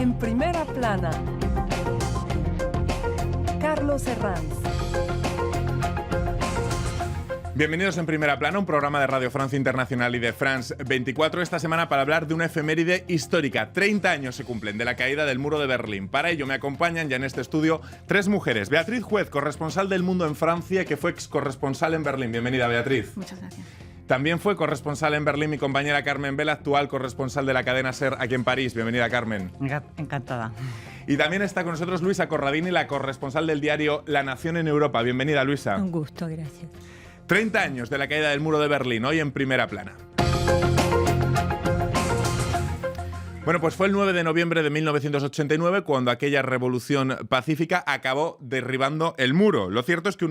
En primera plana, Carlos Herranz. Bienvenidos en Primera Plana, un programa de Radio Francia Internacional y de France 24 esta semana para hablar de una efeméride histórica. 30 años se cumplen de la caída del muro de Berlín. Para ello me acompañan ya en este estudio tres mujeres. Beatriz Juez, corresponsal del Mundo en Francia, que fue ex corresponsal en Berlín. Bienvenida, Beatriz. Muchas gracias. También fue corresponsal en Berlín mi compañera Carmen Vela, actual corresponsal de la cadena SER aquí en París. Bienvenida, Carmen. Encantada. Y también está con nosotros Luisa Corradini, la corresponsal del diario La Nación en Europa. Bienvenida, Luisa. Un gusto, gracias. 30 años de la caída del muro de Berlín, hoy en Primera Plana. Bueno, pues fue el 9 de noviembre de 1989 cuando aquella revolución pacífica acabó derribando el muro. Lo cierto es que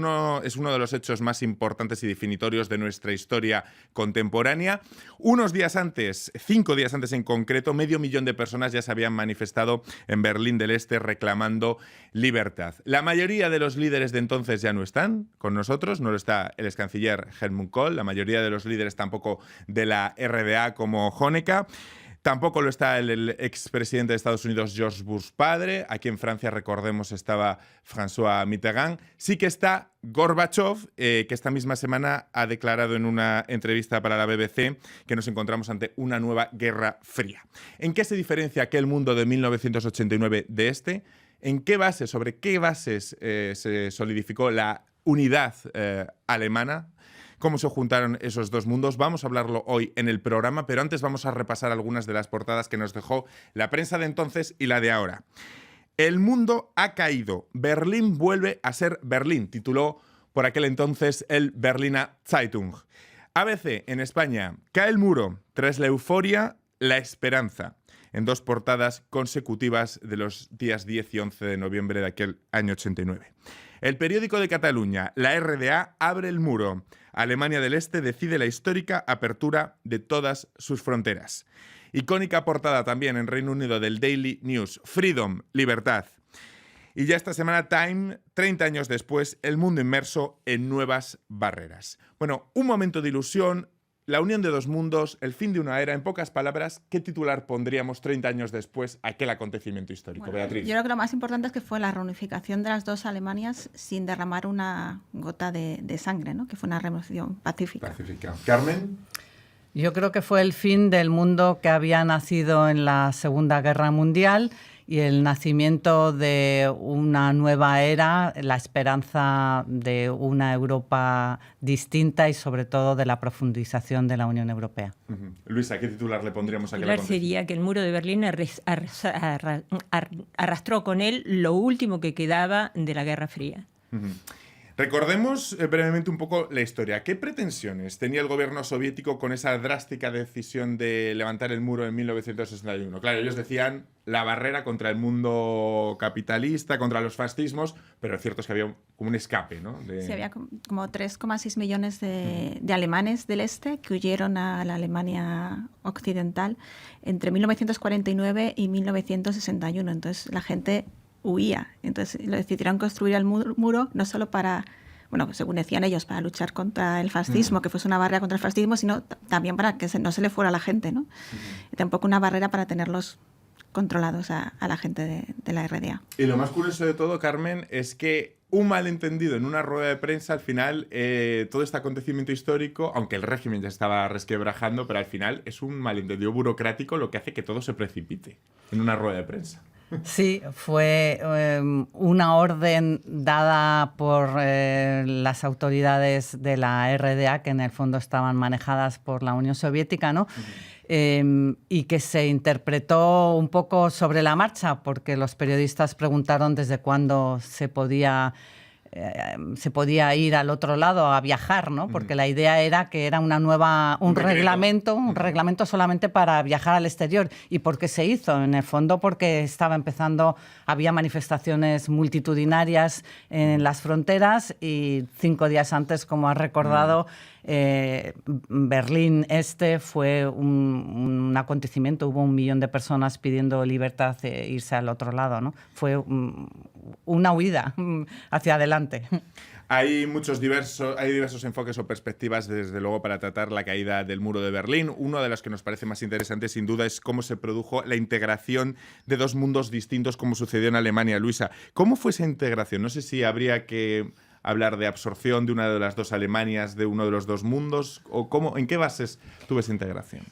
es uno de los hechos más importantes y definitorios de nuestra historia contemporánea. Unos días antes, 5 días antes en concreto, 500.000 de personas ya se habían manifestado en Berlín del Este reclamando libertad. La mayoría de los líderes de entonces ya no están con nosotros, no lo está el excanciller Helmut Kohl, la mayoría de los líderes tampoco de la RDA como Honecker. Tampoco lo está el expresidente de Estados Unidos, George Bush padre. Aquí en Francia, recordemos, estaba François Mitterrand. Sí que está Gorbachev, que esta misma semana ha declarado en una entrevista para la BBC que nos encontramos ante una nueva guerra fría. ¿En qué se diferencia aquel mundo de 1989 de este? ¿Sobre qué bases se solidificó la unidad alemana? ¿Cómo se juntaron esos dos mundos? Vamos a hablarlo hoy en el programa, pero antes vamos a repasar algunas de las portadas que nos dejó la prensa de entonces y la de ahora. El mundo ha caído. Berlín vuelve a ser Berlín, tituló por aquel entonces el Berliner Zeitung. ABC en España, cae el muro. Tras la euforia, la esperanza. En dos portadas consecutivas de los días 10 y 11 de noviembre de aquel año 89. El periódico de Cataluña, la RDA, abre el muro. Alemania del Este decide la histórica apertura de todas sus fronteras. Icónica portada también en Reino Unido del Daily News. Freedom, libertad. Y ya esta semana Time, 30 años después, el mundo inmerso en nuevas barreras. Bueno, un momento de ilusión, la unión de dos mundos, el fin de una era. En pocas palabras, ¿qué titular pondríamos 30 años después a aquel acontecimiento histórico? Bueno, Beatriz. yo creo que lo más importante es que fue la reunificación de las dos Alemanias sin derramar una gota de sangre, ¿no? Que fue una revolución pacífica. Carmen. Yo creo que fue el fin del mundo que había nacido en la Segunda Guerra Mundial y el nacimiento de una nueva era, la esperanza de una Europa distinta y sobre todo de la profundización de la Unión Europea. Luisa, ¿qué titular le pondríamos a aquel El titular acontecimiento? sería que el muro de Berlín arrastró con él lo último que quedaba de la Guerra Fría. Recordemos brevemente un poco la historia. ¿Qué pretensiones tenía el gobierno soviético con esa drástica decisión de levantar el muro en 1961? Claro, ellos decían la barrera contra el mundo capitalista, contra los fascismos, pero lo cierto es que había como un escape, ¿no? Sí, había como 3,6 millones de alemanes del Este que huyeron a la Alemania occidental entre 1949 y 1961. Entonces la gente huía. Entonces lo decidieron construir el muro no solo para, bueno, según decían ellos, para luchar contra el fascismo, que fuese una barrera contra el fascismo, sino también para que no se le fuera a la gente, ¿no? Y tampoco una barrera para tenerlos controlados a la gente de la RDA. Y lo más curioso de todo, Carmen, es que un malentendido en una rueda de prensa, al final, todo este acontecimiento histórico, aunque el régimen ya estaba resquebrajando, pero al final es un malentendido burocrático lo que hace que todo se precipite en una rueda de prensa. Sí, fue una orden dada por las autoridades de la RDA, que en el fondo estaban manejadas por la Unión Soviética, ¿no? Y que se interpretó un poco sobre la marcha, porque los periodistas preguntaron desde cuándo se podía ir al otro lado a viajar, ¿no? Porque la idea era que era un reglamento solamente para viajar al exterior. ¿Y por qué se hizo? En el fondo porque había manifestaciones multitudinarias en las fronteras y 5 días antes, como has recordado, Berlín Este fue un acontecimiento, hubo 1 millón de personas pidiendo libertad e irse al otro lado, ¿no? Fue una huida hacia adelante. importante. Hay diversos enfoques o perspectivas, desde luego, para tratar la caída del muro de Berlín. Uno de los que nos parece más interesante, sin duda, es cómo se produjo la integración de dos mundos distintos, como sucedió en Alemania. Luisa, ¿cómo fue esa integración? No sé si habría que hablar de absorción de una de las dos Alemanias, de uno de los dos mundos, o en qué bases tuvo esa integración.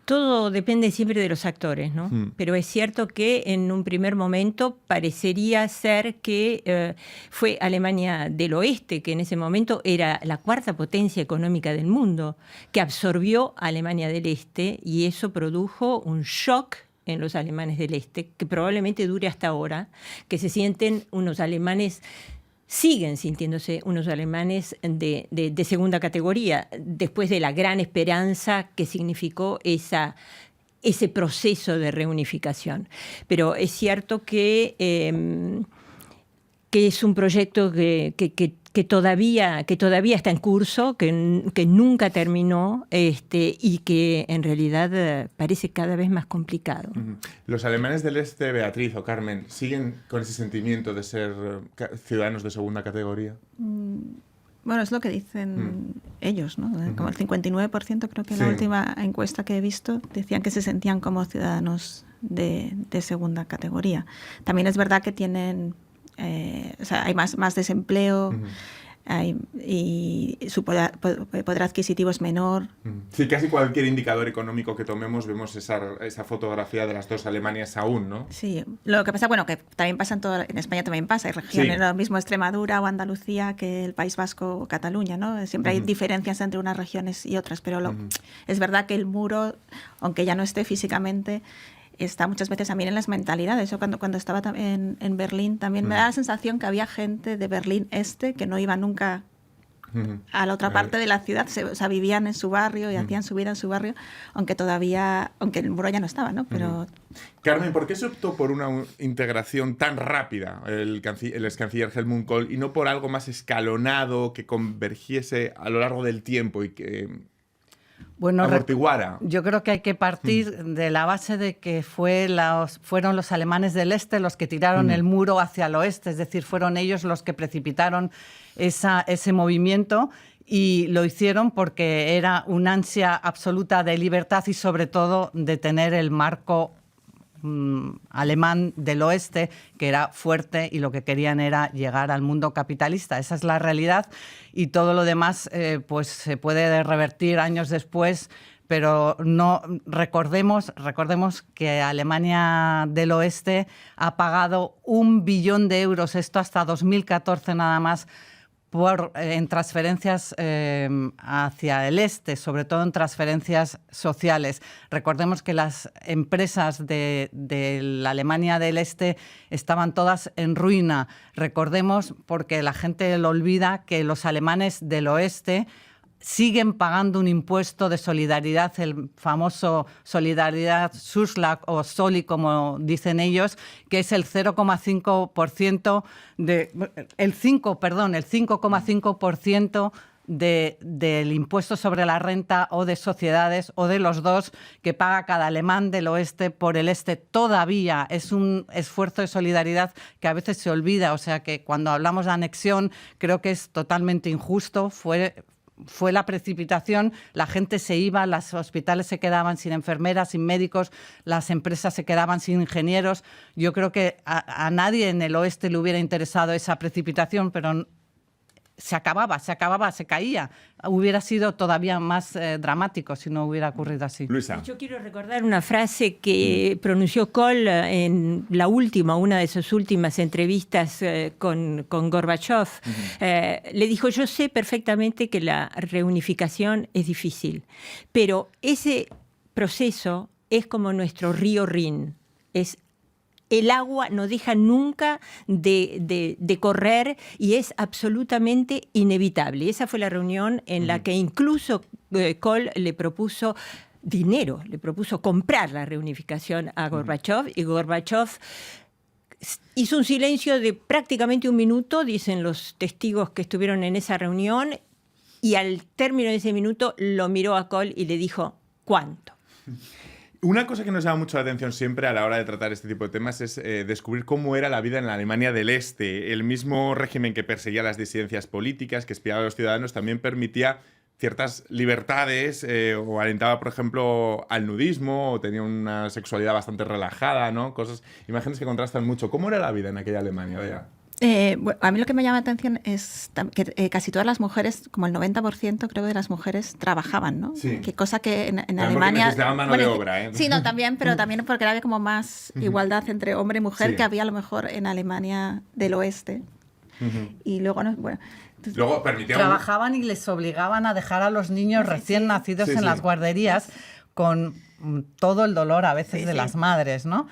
Todo depende siempre de los actores, ¿no? Pero es cierto que en un primer momento parecería ser que fue Alemania del Oeste, que en ese momento era la cuarta potencia económica del mundo, que absorbió a Alemania del Este, y eso produjo un shock en los alemanes del Este, que probablemente dure hasta ahora, que se sienten unos alemanes... Siguen sintiéndose unos alemanes de segunda categoría, después de la gran esperanza que significó ese proceso de reunificación. Pero es cierto que es un proyecto que todavía está en curso, que nunca terminó, y que en realidad parece cada vez más complicado. Los alemanes del Este, Beatriz o Carmen, ¿siguen con ese sentimiento de ser ciudadanos de segunda categoría? Bueno, es lo que dicen ellos, ¿no? Como el 59%, creo que en la última encuesta que he visto, decían que se sentían como ciudadanos de segunda categoría. También es verdad que tienen... o sea, hay más desempleo, y su poder adquisitivo es menor. Sí, casi cualquier indicador económico que tomemos vemos esa fotografía de las dos Alemanias aún, ¿no? Sí, lo que pasa, bueno, que también pasa en España también pasa, hay regiones, lo mismo Extremadura o Andalucía que el País Vasco o Cataluña, ¿no? Siempre hay diferencias entre unas regiones y otras, pero es verdad que el muro, aunque ya no esté físicamente, está muchas veces también en las mentalidades. Yo cuando estaba en Berlín también me da la sensación que había gente de Berlín Este que no iba nunca a la otra parte de la ciudad, o sea, vivían en su barrio y hacían su vida en su barrio, aunque el muro ya no estaba, ¿no? Pero... Carmen, ¿por qué se optó por una integración tan rápida, el ex canciller Helmut Kohl, y no por algo más escalonado, que convergiese a lo largo del tiempo y que... amortiguara? Yo creo que hay que partir de la base de que fueron los alemanes del Este los que tiraron el muro hacia el oeste, es decir, fueron ellos los que precipitaron ese movimiento, y lo hicieron porque era una ansia absoluta de libertad y sobre todo de tener el marco alemán del oeste, que era fuerte, y lo que querían era llegar al mundo capitalista. Esa es la realidad, y todo lo demás pues se puede revertir años después, pero no recordemos que Alemania del Oeste ha pagado 1 billón de euros, esto hasta 2014 nada más, en transferencias hacia el este, sobre todo en transferencias sociales. Recordemos que las empresas de la Alemania del Este estaban todas en ruina. Recordemos, porque la gente lo olvida, que los alemanes del oeste siguen pagando un impuesto de solidaridad, el famoso Solidaritätszuschlag o Soli, como dicen ellos, que es el 0,5% el 5,5% del impuesto sobre la renta o de sociedades, o de los dos, que paga cada alemán del oeste por el este. Todavía es un esfuerzo de solidaridad que a veces se olvida. O sea que cuando hablamos de anexión creo que es totalmente injusto. Fue la precipitación, la gente se iba, los hospitales se quedaban sin enfermeras, sin médicos, las empresas se quedaban sin ingenieros. Yo creo que a nadie en el oeste le hubiera interesado esa precipitación, pero se acababa, se caía. Hubiera sido todavía más dramático si no hubiera ocurrido así. Luisa. Yo quiero recordar una frase que pronunció Kohl en una de sus últimas entrevistas con Gorbachev. Le dijo: yo sé perfectamente que la reunificación es difícil, pero ese proceso es como nuestro río Rin. El agua no deja nunca de correr y es absolutamente inevitable. Esa fue la reunión en la que incluso Kohl le propuso dinero, le propuso comprar la reunificación a Gorbachev, y Gorbachev hizo un silencio de prácticamente 1 minuto, dicen los testigos que estuvieron en esa reunión, y al término de ese minuto lo miró a Kohl y le dijo: ¿cuánto? Una cosa que nos llama mucho la atención siempre a la hora de tratar este tipo de temas es descubrir cómo era la vida en la Alemania del Este. El mismo régimen que perseguía las disidencias políticas, que espiaba a los ciudadanos, también permitía ciertas libertades o alentaba, por ejemplo, al nudismo o tenía una sexualidad bastante relajada, ¿no? Imágenes que contrastan mucho. ¿Cómo era la vida en aquella Alemania? Vaya. Bueno, a mí lo que me llama la atención es que casi todas las mujeres, como el 90% creo de las mujeres, trabajaban, ¿no? Sí. Que cosa que en Porque Alemania... necesitaban mano de obra, ¿eh? Sí, no, también, pero también porque había como más igualdad entre hombre y mujer Sí. que había a lo mejor en Alemania del oeste. Y luego, bueno... entonces, Luego permitía... Trabajaban y les obligaban a dejar a los niños recién nacidos en las guarderías con todo el dolor a veces de las madres, ¿no?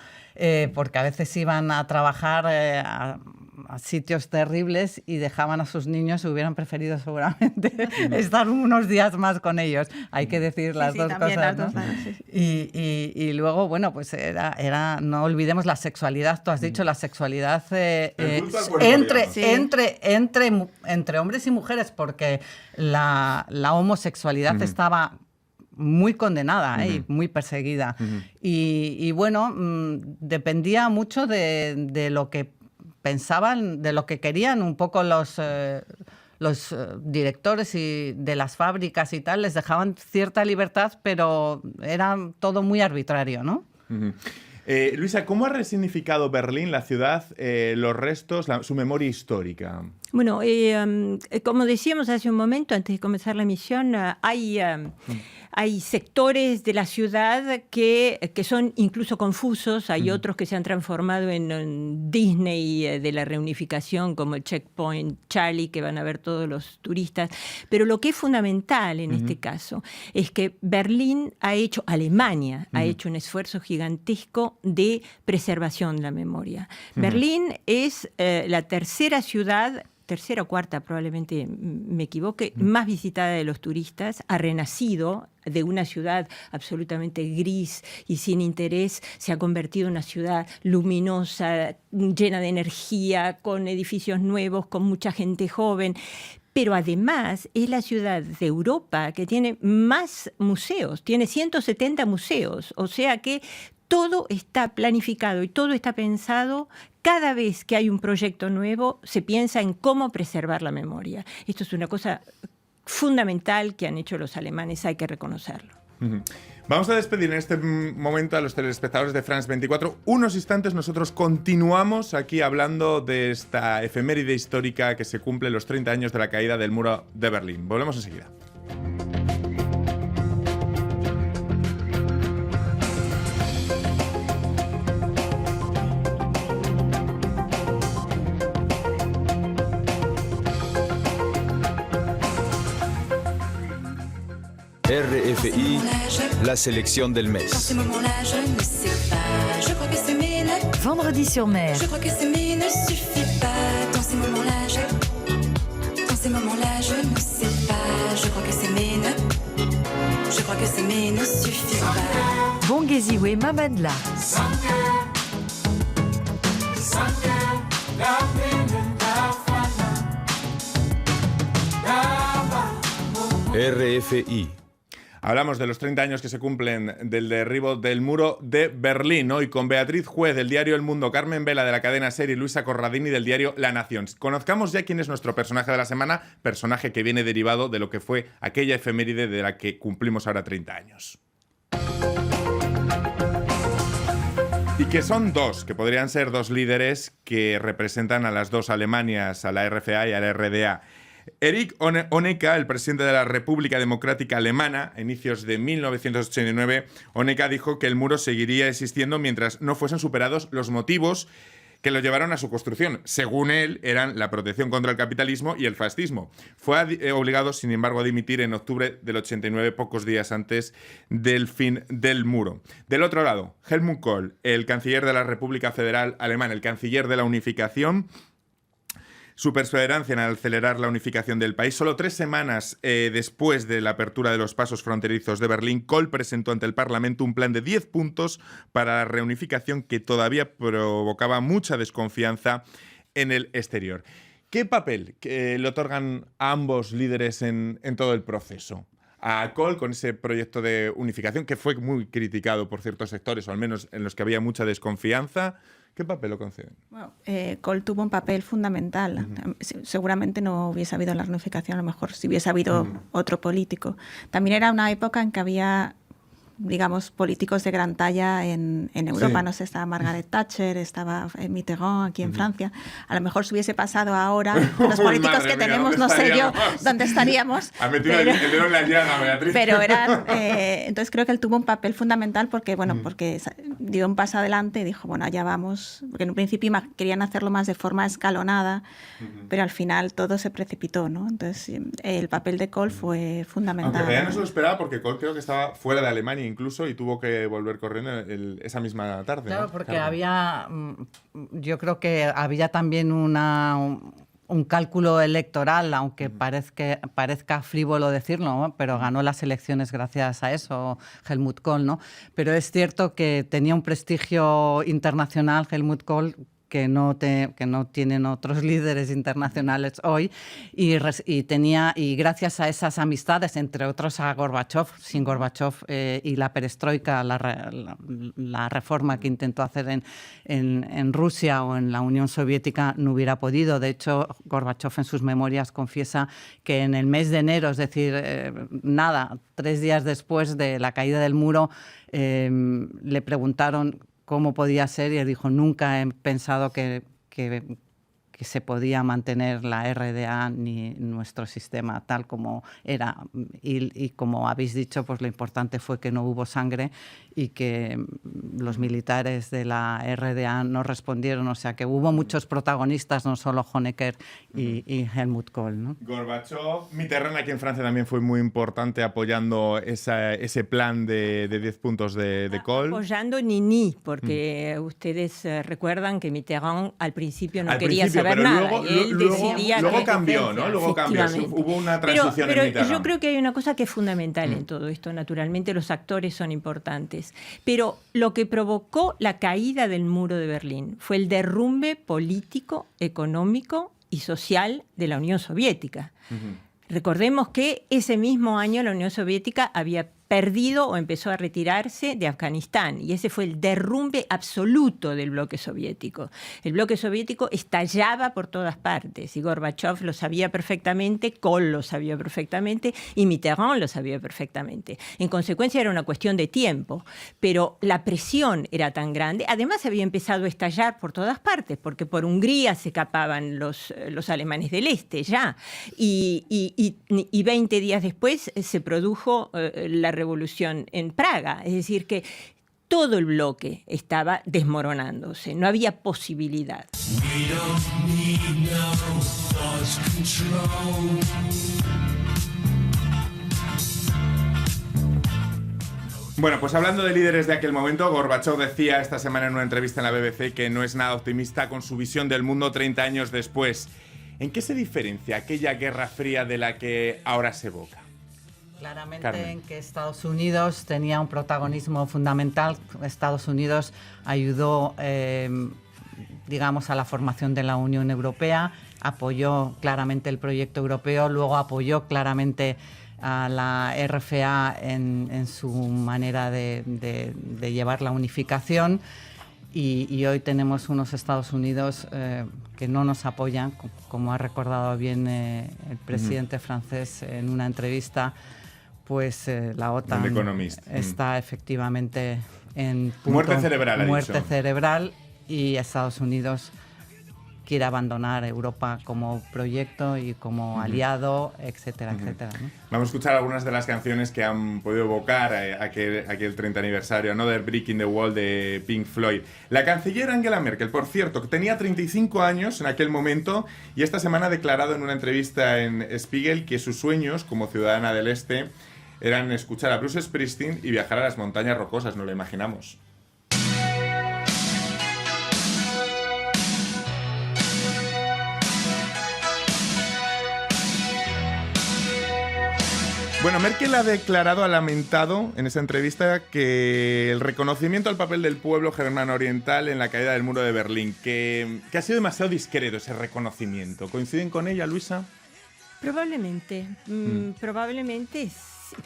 Porque a veces iban a trabajar a sitios terribles y dejaban a sus niños y hubieran preferido seguramente estar unos días más con ellos. Hay que decir las dos también cosas, las ¿no? dos, sí. Y luego, bueno, pues era no olvidemos la sexualidad. Tú has dicho la sexualidad El culto al cuerpo, digamos. entre hombres y mujeres, porque la homosexualidad estaba muy condenada y muy perseguida. Y bueno, dependía mucho de lo que pensaban, de lo que querían un poco los directores y de las fábricas y tal. Les dejaban cierta libertad, pero era todo muy arbitrario, ¿no? Luisa, ¿cómo ha resignificado Berlín, la ciudad, los restos, su memoria histórica? Bueno, como decíamos hace un momento, antes de comenzar la emisión, hay sectores de la ciudad que son incluso confusos, hay otros que se han transformado en Disney de la reunificación, como el Checkpoint Charlie, que van a ver todos los turistas. Pero lo que es fundamental en este caso es que Alemania ha hecho un esfuerzo gigantesco de preservación de la memoria. Berlín es la tercera o cuarta, probablemente me equivoque, más visitada de los turistas, ha renacido de una ciudad absolutamente gris y sin interés, se ha convertido en una ciudad luminosa, llena de energía, con edificios nuevos, con mucha gente joven. Pero además es la ciudad de Europa que tiene más museos, tiene 170 museos, o sea que todo está planificado y todo está pensado. Cada vez que hay un proyecto nuevo, se piensa en cómo preservar la memoria. Esto es una cosa fundamental que han hecho los alemanes, hay que reconocerlo. Vamos a despedir en este momento a los telespectadores de France 24. Unos instantes nosotros continuamos aquí hablando de esta efeméride histórica que se cumple los 30 años de la caída del muro de Berlín. Volvemos enseguida. RFI, la sélection del mes. Vendredi sur mer. Je crois que s'aimer ne suffit pas. Dans ces moments-là, je ne sais pas. Je crois que s'aimer ne suffit pas. Bongeziwe Mamadla. RFI. Hablamos de los 30 años que se cumplen del derribo del muro de Berlín. Hoy con Beatriz Juez del diario El Mundo, Carmen Vela de la cadena SER y Luisa Corradini del diario La Nación. Conozcamos ya quién es nuestro personaje de la semana, personaje que viene derivado de lo que fue aquella efeméride de la que cumplimos ahora 30 años. Y que son dos, que podrían ser dos líderes que representan a las dos Alemanias, a la RFA y a la RDA. Erich Honecker, el presidente de la República Democrática Alemana, a inicios de 1989, Honecker dijo que el muro seguiría existiendo mientras no fuesen superados los motivos que lo llevaron a su construcción. Según él, eran la protección contra el capitalismo y el fascismo. Fue obligado, sin embargo, a dimitir en octubre del 89, pocos días antes del fin del muro. Del otro lado, Helmut Kohl, el canciller de la República Federal Alemana, el canciller de la unificación, su perseverancia en acelerar la unificación del país. Solo 3 semanas después de la apertura de los pasos fronterizos de Berlín, Kohl presentó ante el Parlamento un plan de 10 puntos para la reunificación que todavía provocaba mucha desconfianza en el exterior. ¿Qué papel le otorgan a ambos líderes en todo el proceso? a Kohl con ese proyecto de unificación que fue muy criticado por ciertos sectores, o al menos en los que había mucha desconfianza. ¿Qué papel lo conceden? Bueno, Kohl tuvo un papel fundamental. Seguramente no hubiese habido la reunificación, a lo mejor si hubiese habido otro político. También era una época en que había, digamos, políticos de gran talla en Europa. Sí. No sé, estaba Margaret Thatcher, estaba Mitterrand aquí en Francia. A lo mejor si hubiese pasado ahora, los políticos Madre que mía, tenemos, ¿dónde no sé yo estaríamos? dónde estaríamos. Ha metido el dedo en la llaga, Beatriz. Pero eran, entonces creo que él tuvo un papel fundamental porque, bueno, porque dio un paso adelante y dijo, bueno, allá vamos. Porque en un principio querían hacerlo más de forma escalonada, pero al final todo se precipitó, ¿no? Entonces el papel de Kohl fue fundamental. Aunque realidad no se lo esperaba porque Kohl creo que estaba fuera de Alemania incluso y tuvo que volver corriendo esa misma tarde. Claro, ¿no? porque había, yo creo que había también un cálculo electoral, aunque parezca frívolo decirlo, ¿no? Pero ganó las elecciones gracias a eso, Helmut Kohl, ¿no? Pero es cierto que tenía un prestigio internacional Helmut Kohl que no tienen otros líderes internacionales hoy, y gracias a esas amistades, entre otros a Gorbachov, sin Gorbachov y la perestroika, la reforma que intentó hacer en Rusia o en la Unión Soviética, no hubiera podido. De hecho, Gorbachov en sus memorias confiesa que en el mes de enero, es decir, 3 días después de la caída del muro, le preguntaron cómo podía ser y él dijo, nunca he pensado que se podía mantener la RDA ni nuestro sistema tal como era. Y como habéis dicho, pues lo importante fue que no hubo sangre y que los militares de la RDA no respondieron. O sea que hubo muchos protagonistas, no solo Honecker y Helmut Kohl, ¿no? Gorbachov, Mitterrand aquí en Francia también fue muy importante apoyando ese plan de 10 puntos de Kohl. Apoyando ni, porque ustedes recuerdan que Mitterrand al principio no Al quería principio, saber pero nada. luego- Y él luego- decidía luego la cambió, existencia, ¿no? Luego cambió, efectivamente. hubo una transición en pero Mitterrand. yo creo que hay una cosa que es fundamental en todo esto. Naturalmente los actores son importantes. Pero lo que provocó la caída del muro de Berlín fue el derrumbe político, económico y social de la Unión Soviética. Recordemos que ese mismo año la Unión Soviética había perdido o empezó a retirarse de Afganistán, y ese fue el derrumbe absoluto del bloque soviético. El bloque soviético estallaba por todas partes y Gorbachov lo sabía perfectamente, Kohl lo sabía perfectamente y Mitterrand lo sabía perfectamente. En consecuencia era una cuestión de tiempo, pero la presión era tan grande. Además había empezado a estallar por todas partes, porque por Hungría se escapaban los alemanes del este ya, y 20 días después se produjo la revolución en Praga. Es decir, que todo el bloque estaba desmoronándose, no había posibilidad. Bueno, pues hablando de líderes de aquel momento, Gorbachov decía esta semana en una entrevista en la BBC que no es nada optimista con su visión del mundo 30 años después. ¿En qué se diferencia aquella Guerra Fría de la que ahora se evoca? Claramente Carmen. en que Estados Unidos tenía un protagonismo fundamental. Estados Unidos ayudó, digamos, a la formación de la Unión Europea, apoyó claramente el proyecto europeo, luego apoyó claramente a la RFA en su manera de llevar la unificación. Y hoy tenemos unos Estados Unidos que no nos apoyan, como ha recordado bien el presidente francés en una entrevista. Pues la OTAN The Economist. está efectivamente en punto, Muerte cerebral, ha muerte dicho. cerebral, y Estados Unidos quiere abandonar Europa como proyecto y como aliado, etcétera, etcétera, ¿no? Vamos a escuchar algunas de las canciones que han podido evocar aquel 30 aniversario. Another Brick in the Wall de Pink Floyd. La canciller Angela Merkel, por cierto, que tenía 35 años en aquel momento y esta semana ha declarado en una entrevista en Spiegel que sus sueños como ciudadana del Este eran escuchar a Bruce Springsteen y viajar a las montañas rocosas, no lo imaginamos. Bueno, Merkel ha lamentado en esa entrevista que el reconocimiento al papel del pueblo germano oriental en la caída del muro de Berlín, que ha sido demasiado discreto ese reconocimiento. ¿Coinciden con ella, Luisa? Probablemente, probablemente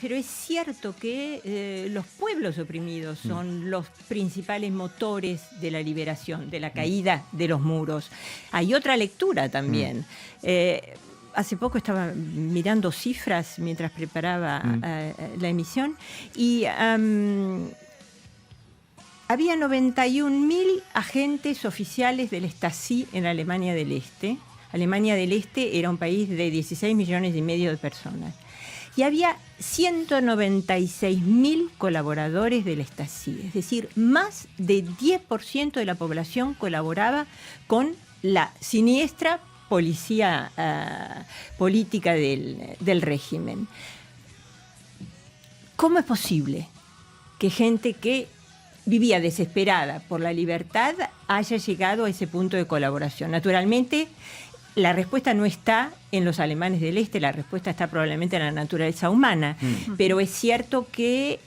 pero es cierto que los pueblos oprimidos son los principales motores de la liberación, de la caída de los muros. Hay otra lectura también. Hace poco estaba mirando cifras mientras preparaba la emisión y había 91.000 agentes oficiales del Stasi en Alemania del Este. Alemania del Este era un país de 16 millones y medio de personas. Y había 196.000 colaboradores del Stasi, es decir, más de 10% de la población colaboraba con la siniestra policía política del régimen. ¿Cómo es posible que gente que vivía desesperada por la libertad haya llegado a ese punto de colaboración? Naturalmente, la respuesta no está en los alemanes del Este, la respuesta está probablemente en la naturaleza humana, pero es cierto que...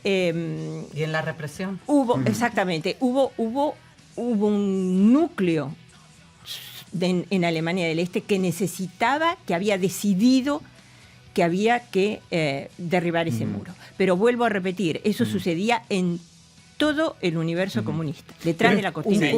¿Y en la represión? Exactamente, hubo un núcleo en Alemania del Este que necesitaba, que había decidido que había que derribar ese muro. Pero vuelvo a repetir, eso sucedía en todo el universo comunista, detrás de la cortina.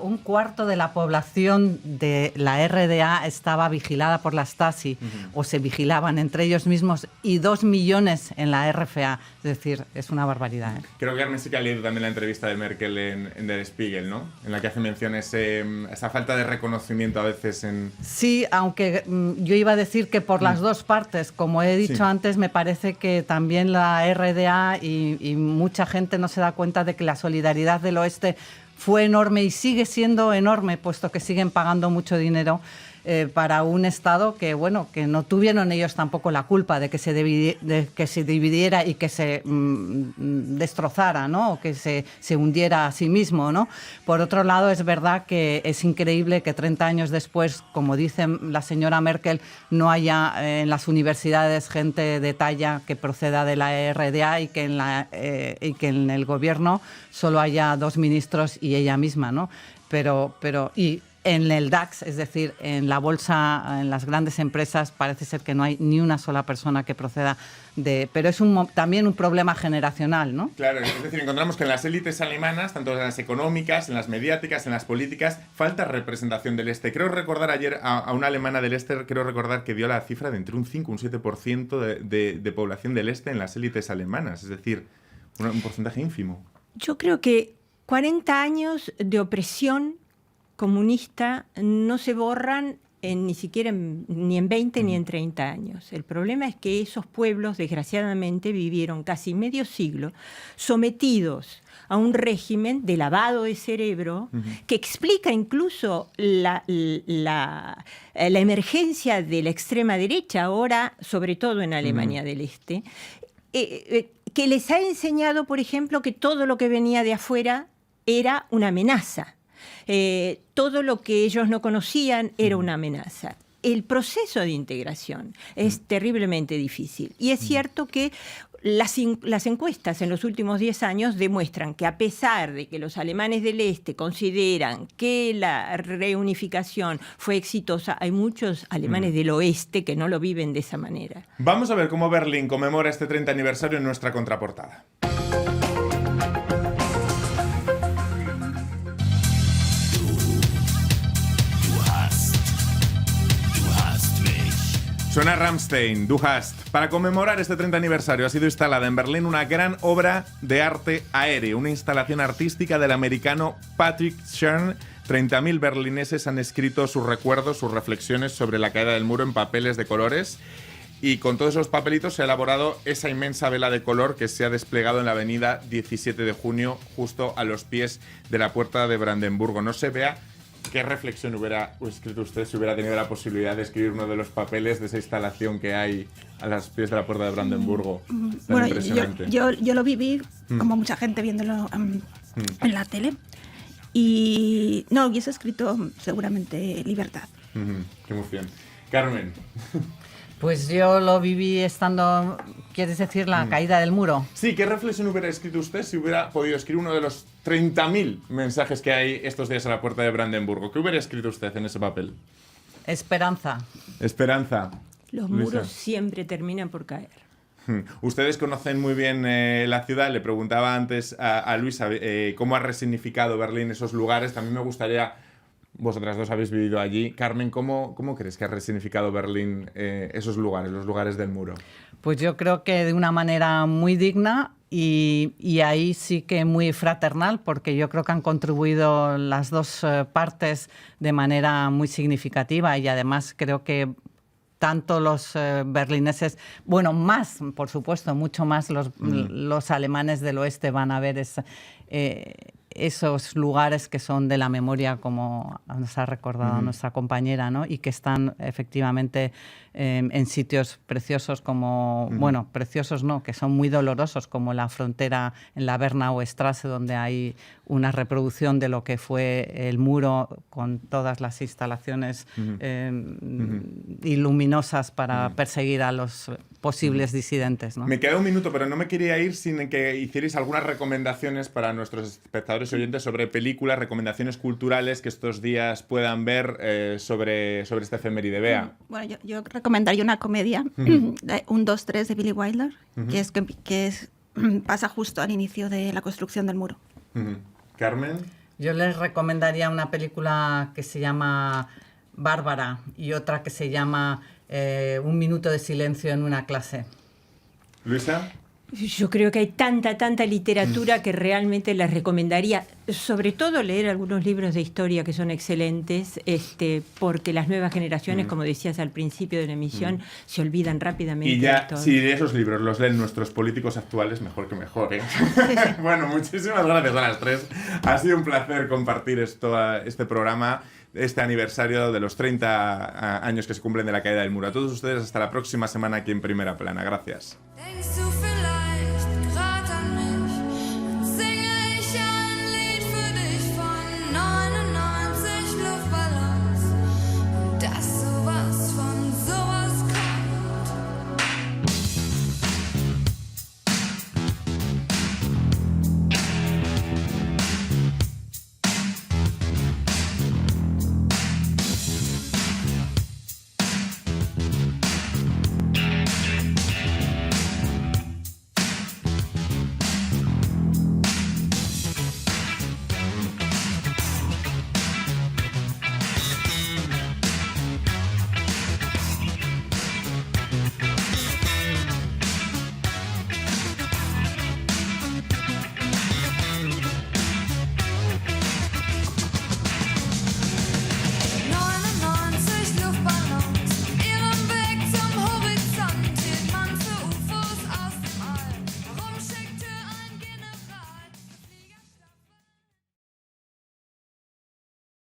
Un cuarto de la población de la RDA estaba vigilada por la Stasi, o se vigilaban entre ellos mismos, y 2 millones en la RFA. Es decir, es una barbaridad. Creo que Carmen sí que ha leído también la entrevista de Merkel en Der Spiegel, ¿no? En la que hace mención a esa falta de reconocimiento a veces en... Sí, aunque yo iba a decir que por las dos partes, como he dicho antes, me parece que también la RDA y mucha gente no se da cuenta de que la solidaridad del oeste fue enorme y sigue siendo enorme, puesto que siguen pagando mucho dinero para un Estado que, bueno, que no tuvieron ellos tampoco la culpa de que se dividiera y que se destrozara, ¿no? O que se hundiera a sí mismo, ¿no? Por otro lado, es verdad que es increíble que 30 años después, como dice la señora Merkel, no haya en las universidades gente de talla que proceda de la RDA y que en el gobierno solo haya 2 ministros y ella misma, ¿no? Y en el DAX, es decir, en la bolsa, en las grandes empresas, parece ser que no hay ni una sola persona que proceda de... Pero es también un problema generacional, ¿no? Claro, es decir, encontramos que en las élites alemanas, tanto en las económicas, en las mediáticas, en las políticas, falta representación del Este. Creo recordar ayer a una alemana del Este, que dio la cifra de entre un 5 y un 7% de población del Este en las élites alemanas. Es decir, un porcentaje ínfimo. Yo creo que 40 años de opresión comunista no se borran ni siquiera ni en 20 ni en 30 años. El problema es que esos pueblos, desgraciadamente, vivieron casi medio siglo sometidos a un régimen de lavado de cerebro que explica incluso la emergencia de la extrema derecha ahora, sobre todo en Alemania del Este, que les ha enseñado, por ejemplo, que todo lo que venía de afuera era una amenaza. Todo lo que ellos no conocían era una amenaza. El proceso de integración es terriblemente difícil. Y es cierto que las encuestas en los últimos 10 años demuestran que, a pesar de que los alemanes del Este consideran que la reunificación fue exitosa, hay muchos alemanes del Oeste que no lo viven de esa manera. Vamos a ver cómo Berlín conmemora este 30 aniversario en nuestra contraportada. Suena Rammstein, Du hast. Para conmemorar este 30 aniversario ha sido instalada en Berlín una gran obra de arte aéreo, una instalación artística del americano Patrick Schern. 30.000 berlineses han escrito sus recuerdos, sus reflexiones sobre la caída del muro en papeles de colores, y con todos esos papelitos se ha elaborado esa inmensa vela de color que se ha desplegado en la avenida 17 de junio, justo a los pies de la Puerta de Brandenburgo. No se vea ¿qué reflexión hubiera escrito usted si hubiera tenido la posibilidad de escribir uno de los papeles de esa instalación que hay a los pies de la Puerta de Brandenburgo? Bueno, yo lo viví, como mucha gente viéndolo en la tele, y no hubiese escrito seguramente libertad. Qué emoción. Carmen. Pues yo lo viví estando, ¿quieres decir la caída del muro? Sí, ¿qué reflexión hubiera escrito usted si hubiera podido escribir uno de los 30.000 mensajes que hay estos días a la Puerta de Brandenburgo? ¿Qué hubiera escrito usted en ese papel? Esperanza. Esperanza. Los Luisa. muros siempre terminan por caer. Ustedes conocen muy bien la ciudad. Le preguntaba antes a Luisa cómo ha resignificado Berlín esos lugares. También me gustaría, vosotras dos habéis vivido allí. Carmen, ¿cómo crees que ha resignificado Berlín esos lugares, los lugares del muro? Pues yo creo que de una manera muy digna y ahí sí que muy fraternal, porque yo creo que han contribuido las dos partes de manera muy significativa y además creo que tanto los berlineses, bueno, más, por supuesto, mucho más los alemanes del oeste van a ver esos lugares que son de la memoria, como nos ha recordado nuestra compañera, ¿no? Y que están efectivamente en sitios preciosos como, bueno, preciosos no, que son muy dolorosos, como la frontera en la Bernaustraße, donde hay una reproducción de lo que fue el muro con todas las instalaciones y luminosas para perseguir a los posibles disidentes, ¿no? Me queda un minuto, pero no me quería ir sin que hicierais algunas recomendaciones para nuestros espectadores y oyentes sobre películas, recomendaciones culturales que estos días puedan ver sobre esta efeméride. Bea. Bueno, yo recomendaría una comedia, 1, 2, 3 de Billy Wilder, que pasa justo al inicio de la construcción del muro. Carmen. Yo les recomendaría una película que se llama Bárbara y otra que se llama Un minuto de silencio en una clase. Luisa. Yo creo que hay tanta literatura que realmente les recomendaría, sobre todo leer algunos libros de historia que son excelentes, porque las nuevas generaciones, como decías al principio de la emisión, se olvidan rápidamente. Y ya, de todo. si esos libros los leen nuestros políticos actuales, mejor que mejor, ¿eh? Bueno, muchísimas gracias a las tres. Ha sido un placer compartir este programa, este aniversario de los 30 años que se cumplen de la caída del muro. A todos ustedes, hasta la próxima semana aquí en Primera Plana. Gracias.